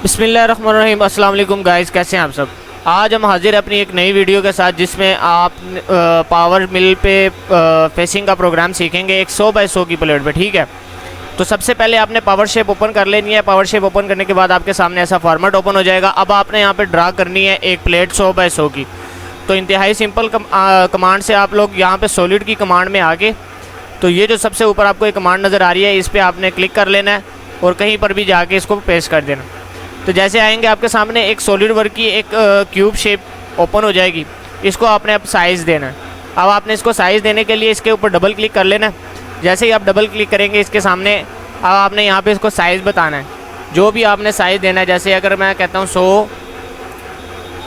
बिस्मिल्लाहिर्रहमानिर्रहीम। अस्सलाम वालेकुम गाइस, कैसे हैं आप सब। आज हम हाजिर हैं अपनी एक नई वीडियो के साथ जिसमें आप पावर मिल पे फेसिंग का प्रोग्राम सीखेंगे एक 100 बाई 100 की प्लेट पे। ठीक है, तो सबसे पहले आपने पावर शेप ओपन कर लेनी है। पावर शेप ओपन करने के बाद आपके सामने ऐसा फॉर्मेट ओपन हो जाएगा। अब आपने यहाँ पे ड्रा करनी है एक प्लेट 100 बाई 100 की। तो इंतहाई सिंपल कमांड से आप लोग यहाँ पे सॉलिड की कमांड में आके, तो ये जो सबसे ऊपर आपको एक कमांड नज़र आ रही है, इस पर आपने क्लिक कर लेना है और कहीं पर भी जाके इसको पेस्ट कर देना। तो जैसे आएंगे आपके सामने एक सॉलिड वर्क की एक क्यूब शेप ओपन हो जाएगी। इसको आपने अब साइज़ देना है। अब आपने इसको साइज़ देने के लिए इसके ऊपर डबल क्लिक कर लेना है। जैसे ही आप डबल क्लिक करेंगे इसके सामने, अब आपने यहाँ पे इसको साइज़ बताना है, जो भी आपने साइज़ देना है। जैसे अगर मैं कहता हूँ 100,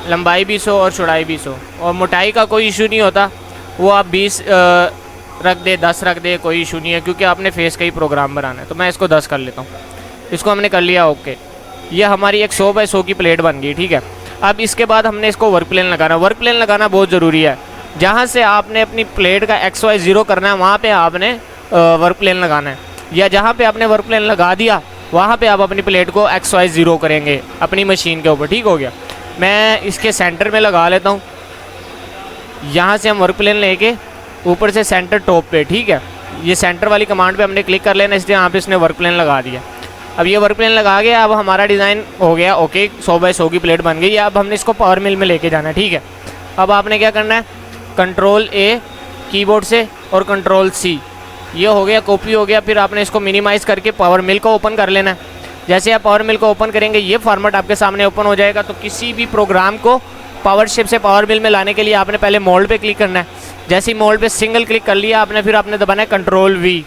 लंबाई भी 100 और चौड़ाई भी 100, और मोटाई का कोई इशू नहीं होता, वो आप 20 रख दे, 10 रख दे, कोई इशू नहीं है, क्योंकि आपने फेस का ही प्रोग्राम बनाना है। तो मैं इसको 10 कर लेता हूँ। इसको हमने कर लिया ओके। ये हमारी एक 100 बाई 100 की प्लेट बन गई। ठीक है, अब इसके बाद हमने इसको वर्क प्लेन लगाना। वर्क प्लेन लगाना बहुत ज़रूरी है। जहाँ से आपने अपनी प्लेट का XY 0 करना है, वहाँ पे आपने वर्क प्लेन लगाना है, या जहाँ पे आपने वर्क प्लेन लगा दिया वहाँ पे आप अपनी प्लेट को XY 0 करेंगे अपनी मशीन के ऊपर। ठीक हो गया, मैं इसके सेंटर में लगा लेता हूँ। यहाँ से हम वर्क प्लेन लेके ऊपर से सेंटर टॉप पे। ठीक है, ये सेंटर वाली कमांड पे हमने क्लिक कर लेना, इसलिए यहाँ पे इसने वर्क प्लेन लगा दिया। अब ये वर्क प्लेन लगा गया। अब हमारा डिज़ाइन हो गया ओके, 100 बाई 100 की प्लेट बन गई। अब हमने इसको पावर मिल में लेके जाना है। ठीक है, अब आपने क्या करना है, कंट्रोल A कीबोर्ड से और कंट्रोल C, ये हो गया, कॉपी हो गया। फिर आपने इसको मिनिमाइज़ करके पावर मिल को ओपन कर लेना है। जैसे आप पावर मिल को ओपन करेंगे, ये फॉर्मेट आपके सामने ओपन हो जाएगा। तो किसी भी प्रोग्राम को पावर शेप से पावर मिल में लाने के लिए आपने पहले मोल्ड पे क्लिक करना है। जैसे ही मोल्ड पे सिंगल क्लिक कर लिया आपने, फिर आपने दबाना है कंट्रोल V।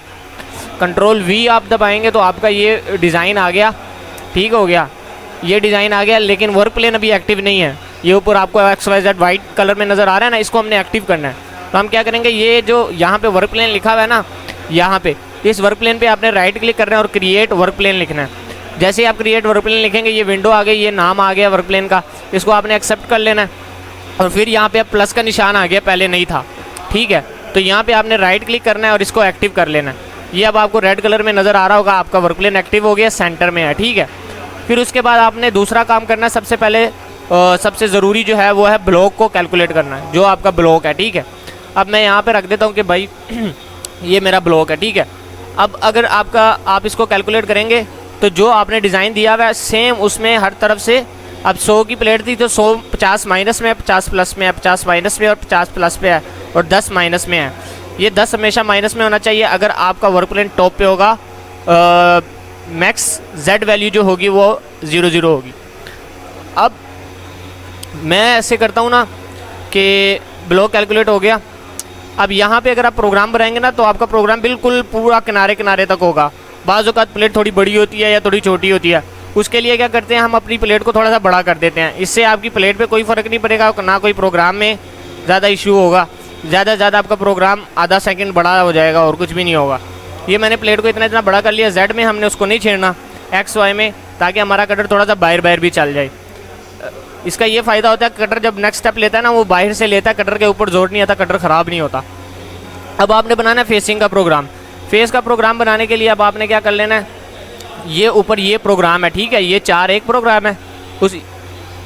कंट्रोल V आप दबाएंगे तो आपका ये डिज़ाइन आ गया। ठीक हो गया, ये डिज़ाइन आ गया, लेकिन वर्क प्लेन अभी एक्टिव नहीं है। ये ऊपर आपको XYZ वाइट कलर में नज़र आ रहा है ना, इसको हमने एक्टिव करना है। तो हम क्या करेंगे, ये जो यहाँ पे वर्क प्लेन लिखा हुआ है ना, यहाँ पे इस वर्क प्लेन पे आपने राइट क्लिक करना है और क्रिएट वर्क प्लेन लिखना है। जैसे ही आप क्रिएट वर्क प्लेन लिखेंगे, ये विंडो आ गई, ये नाम आ गया वर्क प्लेन का, इसको आपने एक्सेप्ट कर लेना है। और फिर यहाँ पे प्लस का निशान आ गया, पहले नहीं था। ठीक है, तो यहाँ पे आपने राइट क्लिक करना है और इसको एक्टिव कर लेना है। ये अब आपको रेड कलर में नज़र आ रहा होगा, आपका वर्क प्लेन एक्टिव हो गया, सेंटर में है। ठीक है, फिर उसके बाद आपने दूसरा काम करना है। सबसे पहले सबसे ज़रूरी जो है वो है ब्लॉक को कैलकुलेट करना है, जो आपका ब्लॉक है। ठीक है, अब मैं यहाँ पे रख देता हूँ कि भाई ये मेरा ब्लॉक है। ठीक है, अब अगर आप इसको कैलकुलेट करेंगे तो जो आपने डिज़ाइन दिया हुआ है सेम उसमें हर तरफ से, अब 100 की प्लेट थी तो 100 50 माइनस में है, 50 प्लस में है, 50 माइनस में और 50 प्लस पे है, और 10 माइनस में है। ये 10 हमेशा माइनस में होना चाहिए। अगर आपका वर्क प्लेन टॉप पे होगा, मैक्स Z वैल्यू जो होगी वो 00 होगी। अब मैं ऐसे करता हूँ ना कि ब्लॉक कैलकुलेट हो गया। अब यहाँ पे अगर आप प्रोग्राम बनाएंगे ना, तो आपका प्रोग्राम बिल्कुल पूरा किनारे किनारे तक होगा। बाज़ औक़ात प्लेट थोड़ी बड़ी होती है या थोड़ी छोटी होती है। उसके लिए क्या करते हैं, हम अपनी प्लेट को थोड़ा सा बड़ा कर देते हैं। इससे आपकी प्लेट पे कोई फ़र्क नहीं पड़ेगा, ना कोई प्रोग्राम में ज़्यादा इशू होगा। ज़्यादा से ज़्यादा आपका प्रोग्राम आधा सेकंड बड़ा हो जाएगा और कुछ भी नहीं होगा। ये मैंने प्लेट को इतना बड़ा कर लिया। Z में हमने उसको नहीं छेड़ना, XY में, ताकि हमारा कटर थोड़ा सा बाहर भी चल जाए। इसका ये फ़ायदा होता है, कटर जब नेक्स्ट स्टेप लेता है ना, वो बाहर से लेता है, कटर के ऊपर जोर नहीं आता, कटर ख़राब नहीं होता। अब आपने बनाना है फेसिंग का प्रोग्राम। फेस का प्रोग्राम बनाने के लिए अब आपने क्या कर लेना है, ये ऊपर ये प्रोग्राम है। ठीक है, ये 4 एक प्रोग्राम है उस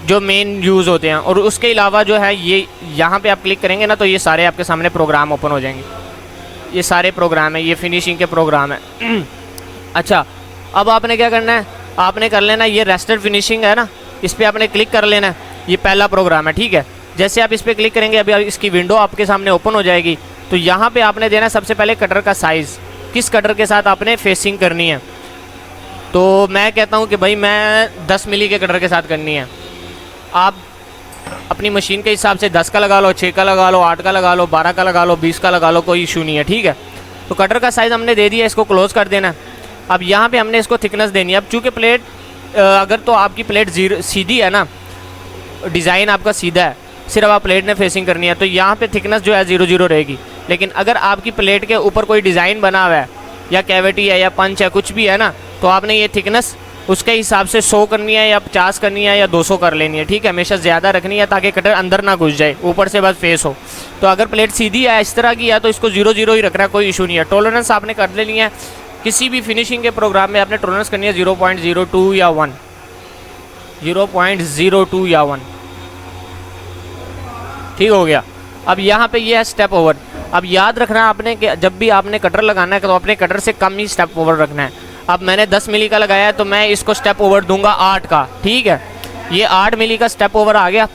जो मेन यूज़ होते हैं, और उसके अलावा जो है ये यहाँ पे आप क्लिक करेंगे ना, तो ये सारे आपके सामने प्रोग्राम ओपन हो जाएंगे। ये सारे प्रोग्राम है, ये फिनिशिंग के प्रोग्राम है। अच्छा, अब आपने क्या करना है, आपने कर लेना ये रेस्टर फिनिशिंग है ना, इस पर आपने क्लिक कर लेना है। ये पहला प्रोग्राम है। ठीक है, जैसे आप इस पर क्लिक करेंगे, अभी इसकी विंडो आपके सामने ओपन हो जाएगी। तो यहाँ पर आपने देना सबसे पहले कटर का साइज़, किस कटर के साथ आपने फेसिंग करनी है। तो मैं कहता हूँ कि भाई मैं 10 मिली के कटर के साथ करनी है। आप अपनी मशीन के हिसाब से 10 का लगा लो, 6 का लगा लो, 8 का लगा लो, 12 का लगा लो, 20 का लगा लो, कोई इशू नहीं है। ठीक है, तो कटर का साइज़ हमने दे दिया, इसको क्लोज़ कर देना। अब यहाँ पे हमने इसको थिकनेस देनी है। अब चूँकि प्लेट अगर तो आपकी प्लेट सीधी है ना, डिज़ाइन आपका सीधा है, सिर्फ आप प्लेट ने फेसिंग करनी है, तो यहाँ पे थिकनेस जो है 00 रहेगी। लेकिन अगर आपकी प्लेट के ऊपर कोई डिज़ाइन बना हुआ है, या कैविटी है, या पंच है, कुछ भी है ना, तो आपने ये थिकनेस उसके हिसाब से 100 करनी है, या 50 करनी है, या 200 कर लेनी है। ठीक है, हमेशा ज़्यादा रखनी है ताकि कटर अंदर ना घुस जाए, ऊपर से बस फेस हो। तो अगर प्लेट सीधी है, इस तरह की है, तो इसको 00 ही रखना है, कोई इशू नहीं है। टॉलरेंस आपने कर लेनी है। किसी भी फिनिशिंग के प्रोग्राम में आपने टॉलरेंस करनी है 0.02 या 1। 0.02 या 1, ठीक हो गया। अब यहाँ पे ये है स्टेप ओवर। अब याद रखना है आपने कि जब भी आपने कटर लगाना है तो अपने कटर से कम ही स्टेप ओवर रखना है। अब मैंने 10 मिली का लगाया है तो मैं इसको स्टेप ओवर दूंगा 8 का, ठीक है। ये 8 मिली का स्टेप ओवर आ गया।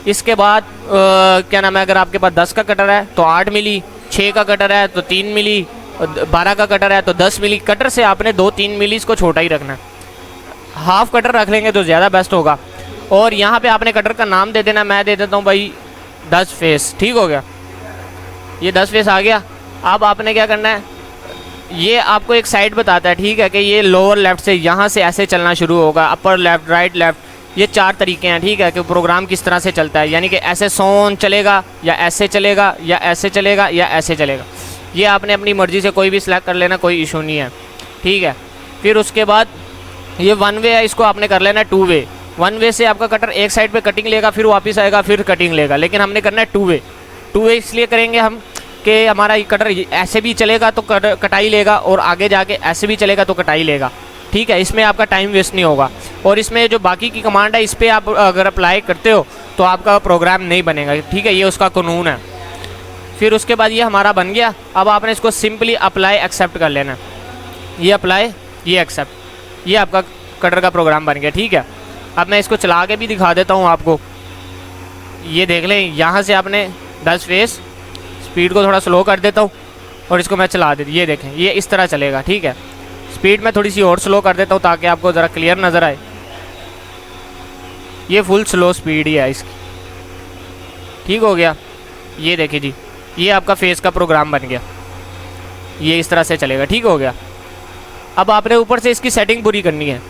इसके बाद क्या नाम है, अगर आपके पास 10 का कटर है तो 8 मिली, 6 का कटर है तो 3 मिली, 12 का कटर है तो 10 मिली। कटर से आपने 2-3 मिली इसको छोटा ही रखना है। हाफ कटर रख लेंगे तो ज़्यादा बेस्ट होगा। और यहाँ पे आपने कटर का नाम दे देना, मैं दे देता हूँ भाई 10 फेस, ठीक हो गया। ये 10 फेस आ गया। अब आपने क्या करना है, ये आपको एक साइड बताता है, ठीक है, कि ये लोअर लेफ्ट से यहाँ से ऐसे चलना शुरू होगा, अपर लेफ्ट, राइट लेफ्ट, ये 4 तरीके हैं, ठीक है, कि प्रोग्राम किस तरह से चलता है। यानी कि ऐसे सोन चलेगा या ऐसे चलेगा या ऐसे चलेगा या ऐसे चलेगा। ये आपने अपनी मर्ज़ी से कोई भी सिलेक्ट कर लेना, कोई इशू नहीं है, ठीक है। फिर उसके बाद ये 1 वे है, इसको आपने कर लेना 2 वे। 1 वे से आपका कटर एक साइड पे कटिंग लेगा, फिर वापस आएगा, फिर कटिंग लेगा, लेकिन हमने करना है 2 वे। 2 वे इसलिए करेंगे हम कि हमारा ये कटर ऐसे भी चलेगा तो कटाई लेगा, और आगे जाके ऐसे भी चलेगा तो कटाई लेगा, ठीक है। इसमें आपका टाइम वेस्ट नहीं होगा। और इसमें जो बाकी की कमांड है, इस पर आप अगर अप्लाई करते हो तो आपका प्रोग्राम नहीं बनेगा, ठीक है, ये उसका कानून है। फिर उसके बाद ये हमारा बन गया। अब आपने इसको सिंपली अप्लाई एक्सेप्ट कर लेना, ये अप्लाई, ये एक्सेप्ट, ये आपका कटर का प्रोग्राम बन गया, ठीक है। अब मैं इसको चला के भी दिखा देता हूँ आपको। ये देख लें, यहाँ से आपने 10 फेस, स्पीड को थोड़ा स्लो कर देता हूँ और इसको मैं चला देती, ये देखें ये इस तरह चलेगा, ठीक है। स्पीड में थोड़ी सी और स्लो कर देता हूँ ताकि आपको ज़रा क्लियर नज़र आए। ये फुल स्लो स्पीड ही है इसकी, ठीक हो गया। ये देखिए जी, ये आपका फेस का प्रोग्राम बन गया, ये इस तरह से चलेगा, ठीक हो गया। अब आपने ऊपर से इसकी सेटिंग पूरी करनी है,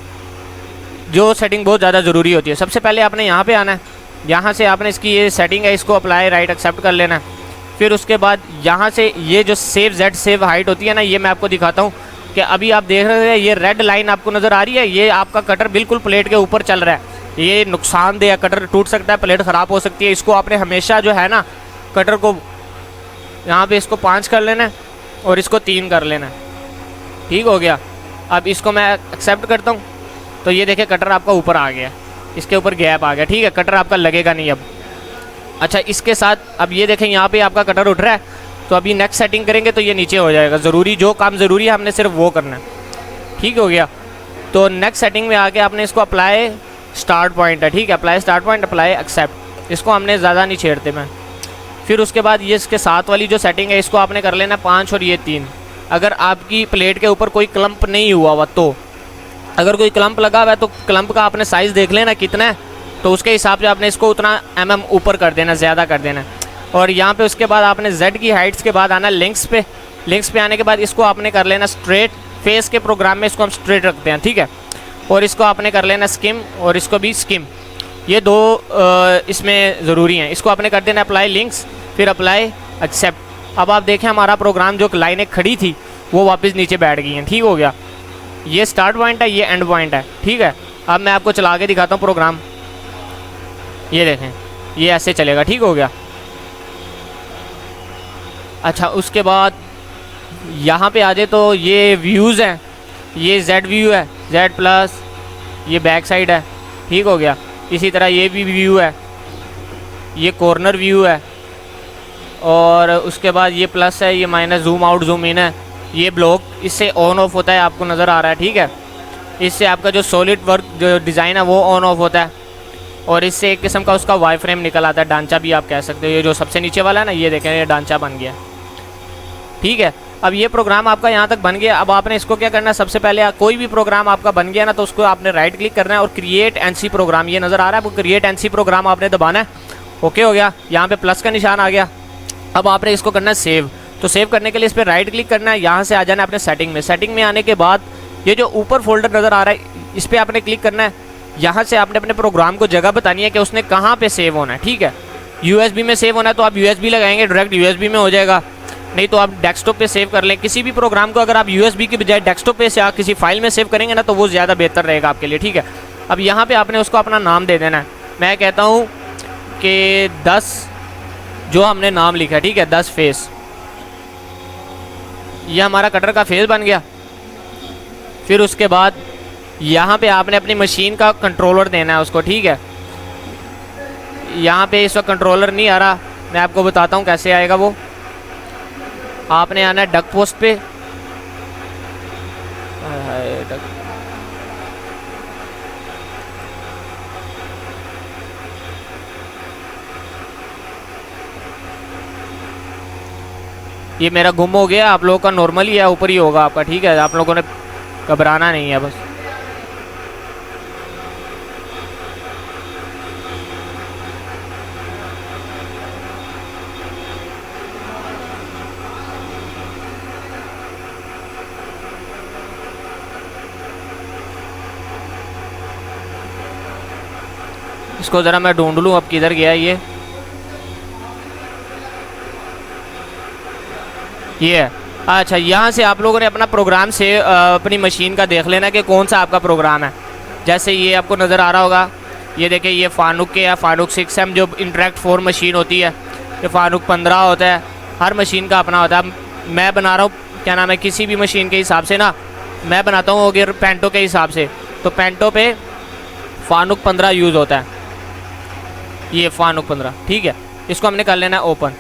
जो सेटिंग बहुत ज़्यादा ज़रूरी होती है। सबसे पहले आपने यहाँ पे आना है, यहाँ से आपने इसकी ये सेटिंग है, इसको अप्लाई राइट एक्सेप्ट कर लेना है। फिर उसके बाद यहाँ से ये जो सेव जेड सेव हाइट होती है ना, ये मैं आपको दिखाता हूँ कि अभी आप देख रहे हैं ये रेड लाइन आपको नज़र आ रही है, ये आपका कटर बिल्कुल प्लेट के ऊपर चल रहा है। ये नुकसानदेह है, कटर टूट सकता है, प्लेट ख़राब हो सकती है। इसको आपने हमेशा जो है ना, कटर को यहाँ पे इसको 5 कर लेना है और इसको 3 कर लेना है, ठीक हो गया। अब इसको मैं एक्सेप्ट करता हूँ तो ये देखिए कटर आपका ऊपर आ गया, इसके ऊपर गैप आ गया, ठीक है, कटर आपका लगेगा नहीं अब। अच्छा, इसके साथ अब ये देखें यहाँ पे आपका कटर उठ रहा है, तो अभी नेक्स्ट सेटिंग करेंगे तो ये नीचे हो जाएगा। ज़रूरी जो काम ज़रूरी है हमने सिर्फ वो करना है, ठीक हो गया। तो नेक्स्ट सेटिंग में आके आपने इसको अप्लाई स्टार्ट पॉइंट है, ठीक है, apply start point, apply accept, इसको हमने ज़्यादा नहीं छेड़ते मैं। फिर उसके बाद ये इसके साथ वाली जो सेटिंग है इसको आपने कर लेना 5 और ये 3। अगर आपकी प्लेट के ऊपर कोई क्लम्प नहीं हुआ हुआ, तो अगर कोई क्लम्प लगा हुआ है तो क्लम्प का आपने साइज़ देख लेना कितना है, तो उसके हिसाब से आपने इसको उतना mm ऊपर कर देना, ज़्यादा कर देना। और यहाँ पे उसके बाद आपने Z की हाइट्स के बाद आना लिंक्स पे। लिंक्स पे आने के बाद इसको आपने कर लेना स्ट्रेट, फेस के प्रोग्राम में इसको हम स्ट्रेट रखते हैं, ठीक है। और इसको आपने कर लेना स्किम और इसको भी स्किम, ये 2 इसमें ज़रूरी हैं। इसको आपने कर देना अप्लाई लिंक्स, फिर अप्लाई एक्सेप्ट। अब आप देखें हमारा प्रोग्राम जो लाइनें खड़ी थी वो वापस नीचे बैठ गई हैं, ठीक हो गया। ये स्टार्ट पॉइंट है, ये एंड पॉइंट है, ठीक है। अब मैं आपको चला के दिखाता हूँ प्रोग्राम, ये देखें ये ऐसे चलेगा, ठीक हो गया। अच्छा, उसके बाद यहाँ पे आ जाए तो ये व्यूज़ हैं, ये Z व्यू है, Z प्लस, ये बैक साइड है, ठीक हो गया। इसी तरह ये भी व्यू है, ये कॉर्नर व्यू है, और उसके बाद ये प्लस है, ये minus, zoom out zoom in है, ये ब्लॉक इससे ऑन ऑफ होता है, आपको नज़र आ रहा है, ठीक है। इससे आपका जो सॉलिड वर्क जो डिज़ाइन है वो ऑन ऑफ होता है, और इससे एक किस्म का उसका वाई फ्रेम निकल आता है, डांचा भी आप कह सकते हो। ये जो सबसे नीचे वाला है ना, ये देखें ये डांचा बन गया, ठीक है। अब ये प्रोग्राम आपका यहाँ तक बन गया। अब आपने इसको क्या करना है, सबसे पहले कोई भी प्रोग्राम आपका बन गया ना तो उसको आपने राइट क्लिक करना है और क्रिएट एनसी प्रोग्राम, ये नज़र आ रहा है, वो क्रिएट एनसी प्रोग्राम आपने दबाना है। ओके हो गया, यहाँ पे प्लस का निशान आ गया। अब आपने इसको करना है सेव, तो सेव करने के लिए इस पर राइट क्लिक करना है, यहाँ से आ जाना है अपने सेटिंग में। सेटिंग में आने के बाद ये जो ऊपर फोल्डर नज़र आ रहा है इस पर आपने क्लिक करना है। यहाँ से आपने अपने प्रोग्राम को जगह बतानी है कि उसने कहाँ पे सेव होना है, ठीक है। USB में सेव होना है तो आप USB लगाएंगे, डायरेक्ट USB में हो जाएगा, नहीं तो आप डेस्कटॉप पे सेव कर लें। किसी भी प्रोग्राम को अगर आप USB की बजाय डेस्कटॉप पे से या किसी फाइल में सेव करेंगे ना तो वो ज़्यादा बेहतर रहेगा आपके लिए, ठीक है। अब यहाँ पे आपने उसको अपना नाम दे देना है। मैं कहता हूँ कि 10 जो हमने नाम लिखा है, ठीक है, 10 फेस, ये हमारा कटर का फेस बन गया। फिर उसके बाद यहाँ पे आपने अपनी मशीन का कंट्रोलर देना है उसको, ठीक है। यहाँ पे इस वक्त कंट्रोलर नहीं आ रहा, मैं आपको बताता हूँ कैसे आएगा वो। आपने आना है डक पोस्ट पे, ये मेरा गुम हो गया, आप लोगों का नॉर्मल ही है, ऊपर ही होगा आपका, ठीक है। आप लोगों ने घबराना नहीं है बस। इसको ज़रा मैं ढूंढ लूँ अब किधर गया ये है। अच्छा, यहाँ से आप लोगों ने अपना प्रोग्राम से अपनी मशीन का देख लेना कि कौन सा आपका प्रोग्राम है। जैसे ये आपको नज़र आ रहा होगा, ये देखिए ये फानुक के या फानुक 6M जो इंटरेक्ट 4 मशीन होती है, ये फानुक 15 होता है, हर मशीन का अपना होता है। मैं बना रहा हूँ क्या नाम है, किसी भी मशीन के हिसाब से ना मैं बनाता हूँ अगर पेंटो के हिसाब से, तो पेंटो पे फानुक 15 यूज़ होता है, ये फानुक 15, ठीक है। इसको हमने कर लेना है ओपन,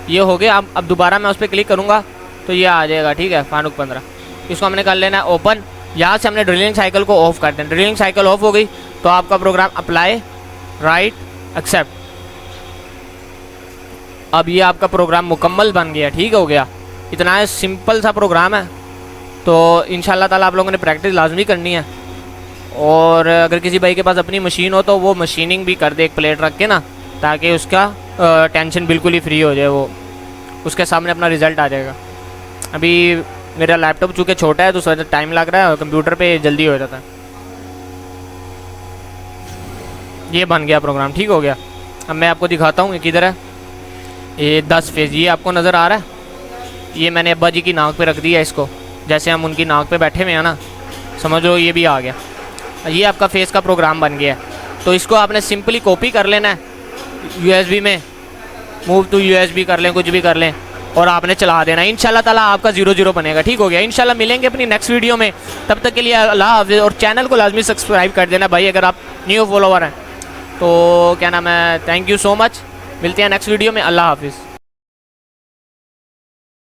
ये हो गया। अब दोबारा मैं उस पर क्लिक करूँगा तो ये आ जाएगा, ठीक है, फानुक 15। इसको हमने कर लेना है ओपन। यहाँ से हमने ड्रिलिंग साइकिल को ऑफ कर देना। ड्रिलिंग साइकिल ऑफ हो गई तो आपका प्रोग्राम अप्लाई, राइट, एक्सेप्ट। अब ये आपका प्रोग्राम मुकम्मल बन गया, ठीक हो गया। इतना है, सिंपल सा प्रोग्राम है। तो इंशाल्लाह ताला आप लोगों ने प्रैक्टिस लाजमी करनी है। और अगर किसी भाई के पास अपनी मशीन हो तो वो मशीनिंग भी कर दे एक प्लेट रख के ना, ताकि उसका टेंशन बिल्कुल ही फ्री हो जाए, वो उसके सामने अपना रिज़ल्ट आ जाएगा। अभी मेरा लैपटॉप चूँकि छोटा है तो थोड़ा टाइम लग रहा है, और कंप्यूटर पे जल्दी हो जाता है। ये बन गया प्रोग्राम, ठीक हो गया। अब मैं आपको दिखाता हूँ, किधर है ये 10 फेज़, ये आपको नज़र आ रहा है। ये मैंने अब्बा जी की नाक पे रख दिया इसको, जैसे हम उनकी नाक पे बैठे हुए हैं ना, समझो ये भी आ गया। ये आपका फेस का प्रोग्राम बन गया है। तो इसको आपने सिंपली कॉपी कर लेना है USB में, मूव टू USB कर लें, कुछ भी कर लें, और आपने चला देना। इंशाल्लाह ताला आपका 0-0 बनेगा, ठीक हो गया। इंशाल्लाह मिलेंगे अपनी नेक्स्ट वीडियो में, तब तक के लिए अल्लाह हाफ़िज़। और चैनल को लाजमी सब्सक्राइब कर देना भाई अगर आप न्यू फॉलोवर हैं तो, क्या नाम है, थैंक यू सो मच। मिलते हैं नेक्स्ट वीडियो में, अल्लाह हाफ़िज़।